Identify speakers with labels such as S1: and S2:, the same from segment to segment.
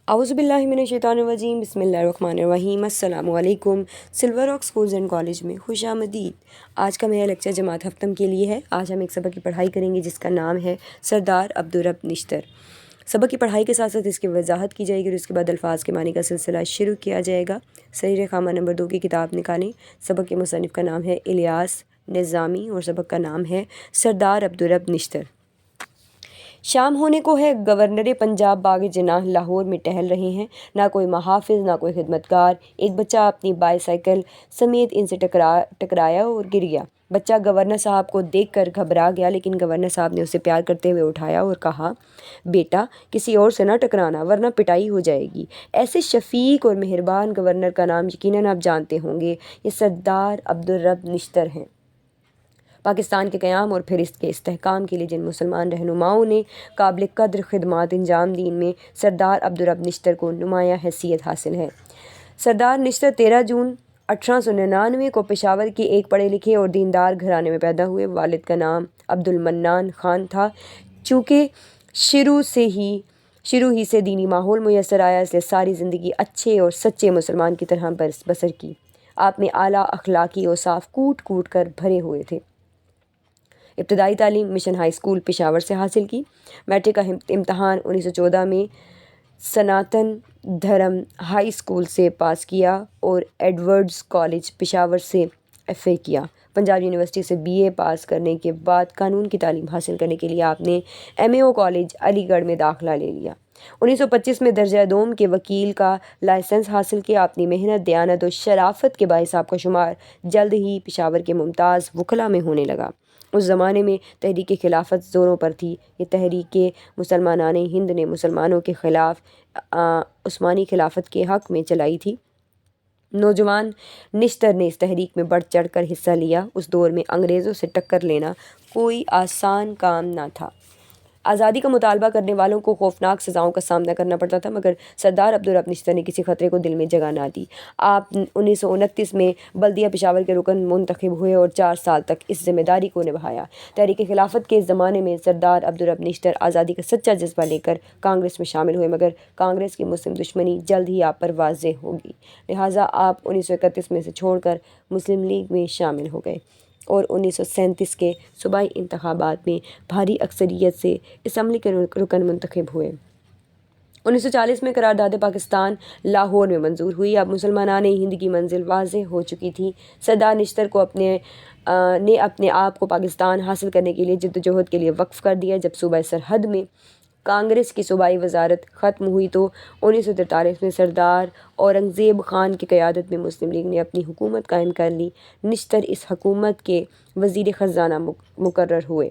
S1: اعوذ باللہ من الشیطان الرجیم، بسم اللہ الرحمن الرحیم۔ السلام علیکم۔ Silver rock schools and college میں خوش آمدید۔ آج کا میرا لیکچر جماعت ہفتم کے لیے ہے۔ آج ہم ایک سبق کی پڑھائی کریں گے جس کا نام ہے سردار عبدالرب نشتر۔ سبق کی پڑھائی کے ساتھ ساتھ اس کی وضاحت کی جائے گی اور اس کے بعد الفاظ کے معنی کا سلسلہ شروع کیا جائے گا۔ صحیح خامہ نمبر 2 کی کتاب نکالیں۔ سبق کے مصنف کا نام ہے الیاس نظامی اور سبق کا نام ہے سردار عبدالرب نشتر۔ شام ہونے کو ہے، گورنر پنجاب باغ جناح لاہور میں ٹہل رہے ہیں۔ نہ کوئی محافظ نہ کوئی خدمتگار۔ ایک بچہ اپنی بائی سائیکل سمیت ان سے ٹکرایا اور گر گیا۔ بچہ گورنر صاحب کو دیکھ کر گھبرا گیا، لیکن گورنر صاحب نے اسے پیار کرتے ہوئے اٹھایا اور کہا، بیٹا کسی اور سے نہ ٹکرانا ورنہ پٹائی ہو جائے گی۔ ایسے شفیق اور مہربان گورنر کا نام یقیناً آپ جانتے ہوں گے، یہ سردار عبدالرب نشتر ہیں۔ پاکستان کے قیام اور پھر اس کے استحکام کے لیے جن مسلمان رہنماؤں نے قابل قدر خدمات انجام دیں، ان میں سردار عبدالرب نشتر کو نمایاں حیثیت حاصل ہے۔ سردار نشتر 13 جون 1899 کو پشاور کے ایک پڑھے لکھے اور دیندار گھرانے میں پیدا ہوئے۔ والد کا نام عبدالمنان خان تھا۔ چونکہ شروع ہی سے دینی ماحول میسر آیا، اس لیے ساری زندگی اچھے اور سچے مسلمان کی طرح بسر کی۔ آپ میں اعلیٰ اخلاقی اور صاف کوٹ کر بھرے ہوئے تھے۔ ابتدائی تعلیم مشن ہائی اسکول پشاور سے حاصل کی۔ میٹرک کا امتحان 1914 میں سناتن دھرم ہائی اسکول سے پاس کیا اور ایڈورڈز کالج پشاور سے FA کیا۔ پنجاب یونیورسٹی سے BA پاس کرنے کے بعد قانون کی تعلیم حاصل کرنے کے لیے آپ نے MAO کالج علی گڑھ میں داخلہ لے لیا۔ 1925 میں درجہ دوم کے وکیل کا لائسنس حاصل کیا۔ اپنی محنت، دیانت اور شرافت کے باعث آپ کا شمار جلد ہی پشاور کے ممتاز وکلاء میں ہونے لگا۔ اس زمانے میں تحریک خلافت زوروں پر تھی۔ یہ تحریک مسلمانان ہند نے مسلمانوں کے خلاف عثمانی خلافت کے حق میں چلائی تھی۔ نوجوان نشتر نے اس تحریک میں بڑھ چڑھ کر حصہ لیا۔ اس دور میں انگریزوں سے ٹکر لینا کوئی آسان کام نہ تھا۔ آزادی کا مطالبہ کرنے والوں کو خوفناک سزاؤں کا سامنا کرنا پڑتا تھا، مگر سردار عبدالرب نشتر نے کسی خطرے کو دل میں جگہ نہ دی۔ آپ 1929 میں بلدیہ پشاور کے رکن منتخب ہوئے اور 4 سال تک اس ذمہ داری کو نبھایا۔ تحریک خلافت کے اس زمانے میں سردار عبدالرب نشتر آزادی کا سچا جذبہ لے کر کانگریس میں شامل ہوئے، مگر کانگریس کی مسلم دشمنی جلد ہی آپ پر واضح ہوگی، لہٰذا آپ 1931 میں سے چھوڑ کر مسلم لیگ میں شامل ہو گئے اور 1937 کے صوبائی انتخابات میں بھاری اکثریت سے اسمبلی کے رکن منتخب ہوئے۔ 1940 میں قرارداد پاکستان لاہور میں منظور ہوئی۔ اب مسلمانان ہند کی منزل واضح ہو چکی تھی۔ سردار نشتر کو اپنے آپ کو پاکستان حاصل کرنے کے لیے جدوجہد کے لیے وقف کر دیا۔ جب صوبہ سرحد میں کانگریس کی صوبائی وزارت ختم ہوئی تو 1943 میں سردار اورنگزیب خان کی قیادت میں مسلم لیگ نے اپنی حکومت قائم کر لی۔ نشتر اس حکومت کے وزیر خزانہ مقرر ہوئے۔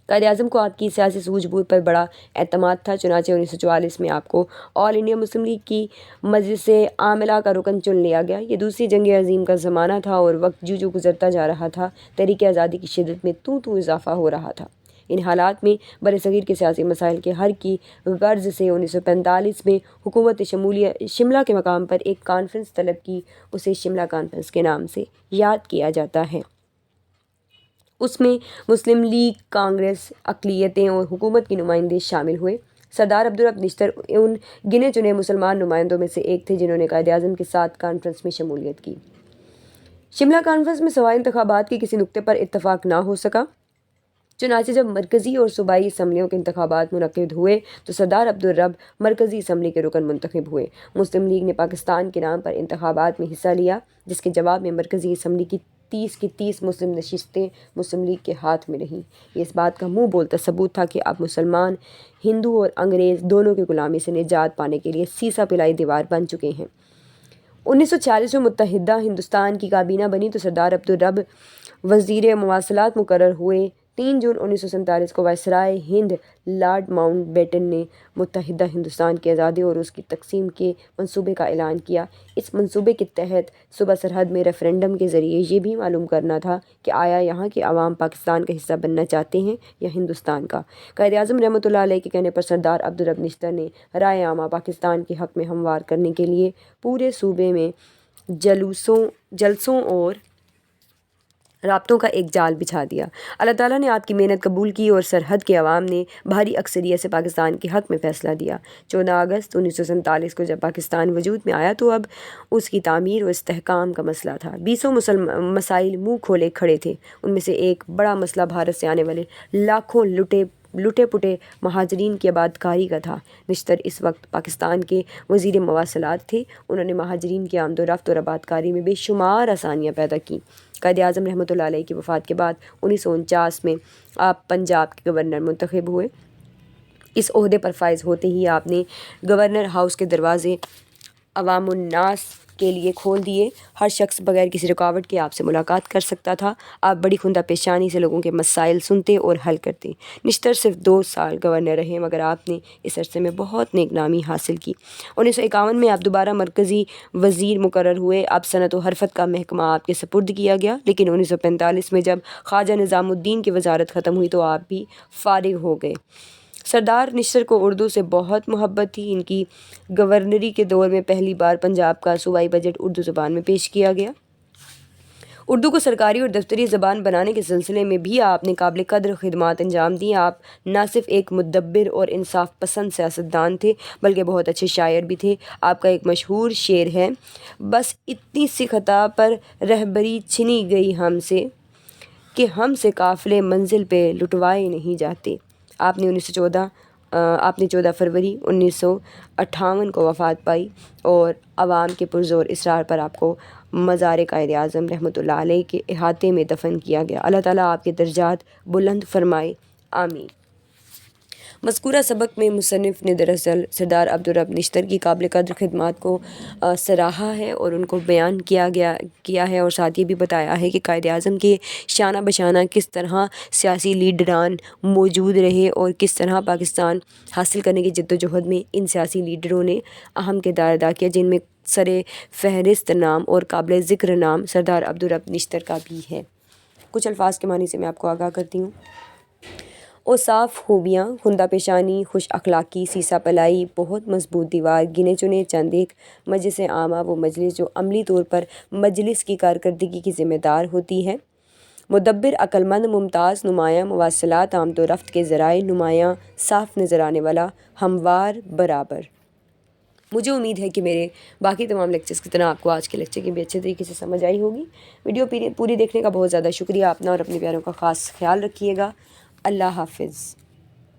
S1: قائداعظم کو آپ کی سیاسی سوجھ بوجھ پر بڑا اعتماد تھا، چنانچہ 1944 میں آپ کو آل انڈیا مسلم لیگ کی مجلس عاملہ کا رکن چن لیا گیا۔ یہ دوسری جنگ عظیم کا زمانہ تھا اور وقت جو گزرتا جا رہا تھا، تحریک آزادی کی شدت میں اضافہ ہو رہا تھا۔ ان حالات میں برصغیر کے سیاسی مسائل کے حل کی غرض سے 1945 میں حکومت شملہ کے مقام پر ایک کانفرنس طلب کی۔ اسے شملہ کانفرنس کے نام سے یاد کیا جاتا ہے۔ اس میں مسلم لیگ، کانگریس، اقلیتیں اور حکومت کے نمائندے شامل ہوئے۔ سردار عبدالرب نشتر ان گنے چنے مسلمان نمائندوں میں سے ایک تھے جنہوں نے قائداعظم کے ساتھ کانفرنس میں شمولیت کی۔ شملہ کانفرنس میں سوائے انتخابات کے کسی نکتے پر اتفاق نہ ہو سکا، چنانچہ جب مرکزی اور صوبائی اسمبلیوں کے انتخابات منعقد ہوئے تو سردار عبدالرب مرکزی اسمبلی کے رکن منتخب ہوئے۔ مسلم لیگ نے پاکستان کے نام پر انتخابات میں حصہ لیا، جس کے جواب میں مرکزی اسمبلی کی 30 کی 30 مسلم نشستیں مسلم لیگ کے ہاتھ میں رہیں۔ یہ اس بات کا منہ بولتا ثبوت تھا کہ اب مسلمان ہندو اور انگریز دونوں کی غلامی سے نجات پانے کے لیے سیسہ پلائی دیوار بن چکے ہیں۔ 1946 میں متحدہ ہندوستان کی کابینہ بنی تو سردار عبدالرب وزیر مواصلات مقرر ہوئے۔ 3 جون 1947 کو وائسرائے ہند لارڈ ماؤنٹ بیٹن نے متحدہ ہندوستان کی آزادی اور اس کی تقسیم کے منصوبے کا اعلان کیا۔ اس منصوبے کے تحت صوبہ سرحد میں ریفرنڈم کے ذریعے یہ بھی معلوم کرنا تھا کہ آیا یہاں کے عوام پاکستان کا حصہ بننا چاہتے ہیں یا ہندوستان کا۔ قائداعظم رحمۃ اللہ علیہ کے کہنے پر سردار عبدالرب نشتر نے رائے عامہ پاکستان کے حق میں ہموار کرنے کے لیے پورے صوبے میں جلسوں اور رابطوں کا ایک جال بچھا دیا۔ اللہ تعالیٰ نے آپ کی محنت قبول کی اور سرحد کے عوام نے بھاری اکثریت سے پاکستان کے حق میں فیصلہ دیا۔ 14 اگست 1947 کو جب پاکستان وجود میں آیا تو اب اس کی تعمیر و استحکام کا مسئلہ تھا۔ 20 مسائل منہ کھولے کھڑے تھے۔ ان میں سے ایک بڑا مسئلہ بھارت سے آنے والے لاکھوں لٹے پٹے مہاجرین کی آبادکاری کا تھا۔ نشتر اس وقت پاکستان کے وزیر مواصلات تھے۔ انہوں نے مہاجرین کی آمد و رفت اور آبادکاری میں بے شمار آسانیاں پیدا کیں۔ قائد اعظم رحمۃ اللہ علیہ کی وفات کے بعد 1949 میں آپ پنجاب کے گورنر منتخب ہوئے۔ اس عہدے پر فائز ہوتے ہی آپ نے گورنر ہاؤس کے دروازے عوام الناس کے لیے کھول دیے۔ ہر شخص بغیر کسی رکاوٹ کے آپ سے ملاقات کر سکتا تھا۔ آپ بڑی خندہ پیشانی سے لوگوں کے مسائل سنتے اور حل کرتے۔ نشتر صرف 2 سال گورنر رہے مگر آپ نے اس عرصے میں بہت نیک نامی حاصل کی۔ 1951 میں آپ دوبارہ مرکزی وزیر مقرر ہوئے۔ اب صنعت و حرفت کا محکمہ آپ کے سپرد کیا گیا، لیکن 1945 میں جب خواجہ نظام الدین کی وزارت ختم ہوئی تو آپ بھی فارغ ہو گئے۔ سردار نشتر کو اردو سے بہت محبت تھی۔ ان کی گورنری کے دور میں پہلی بار پنجاب کا صوبائی بجٹ اردو زبان میں پیش کیا گیا۔ اردو کو سرکاری اور دفتری زبان بنانے کے سلسلے میں بھی آپ نے قابل قدر خدمات انجام دیں۔ آپ نہ صرف ایک مدبر اور انصاف پسند سیاستدان تھے بلکہ بہت اچھے شاعر بھی تھے۔ آپ کا ایک مشہور شعر ہے: بس اتنی سی خطا پر رہبری چھنی گئی ہم سے کہ ہم سے قافلے منزل پہ لٹوائے نہیں جاتے۔ آپ نے 14 فروری 1958 کو وفات پائی اور عوام کے پرزور اصرار پر آپ کو مزار قائد اعظم رحمۃ اللہ علیہ کے احاطے میں دفن کیا گیا۔ اللہ تعالیٰ آپ کے درجات بلند فرمائے، آمین۔ مذکورہ سبق میں مصنف نے دراصل سردار عبدالرب نشتر کی قابل قدر خدمات کو سراہا ہے اور ان کو بیان کیا ہے اور ساتھ یہ بھی بتایا ہے کہ قائد اعظم کے شانہ بشانہ کس طرح سیاسی لیڈران موجود رہے اور کس طرح پاکستان حاصل کرنے کی جد و جہد میں ان سیاسی لیڈروں نے اہم کردار ادا کیا، جن میں سر فہرست نام اور قابل ذکر نام سردار عبدالرب نشتر کا بھی ہے۔ کچھ الفاظ کے معنی سے میں آپ کو آگاہ کرتی ہوں۔ اوصاف خوبیاں: خندہ پیشانی، خوش اخلاقی، سیسا پلائی، بہت مضبوط دیوار۔ گنے چنے چند ایک: مجلس عامہ وہ مجلس جو عملی طور پر مجلس کی کارکردگی کی ذمہ دار ہوتی ہے۔ مدبر، عقل مند، ممتاز، نمایاں۔ مواصلات، آمد و رفت کے ذرائع، نمایاں، صاف نظر آنے والا، ہموار، برابر۔ مجھے امید ہے کہ میرے باقی تمام لیکچرز کی طرح آپ کو آج کے لیکچر کی بھی اچھے طریقے سے سمجھ آئی ہوگی۔ ویڈیو پوری دیکھنے کا بہت زیادہ شکریہ۔ اپنا اور اپنے پیاروں کا خاص خیال رکھیے گا۔ اللہ حافظ۔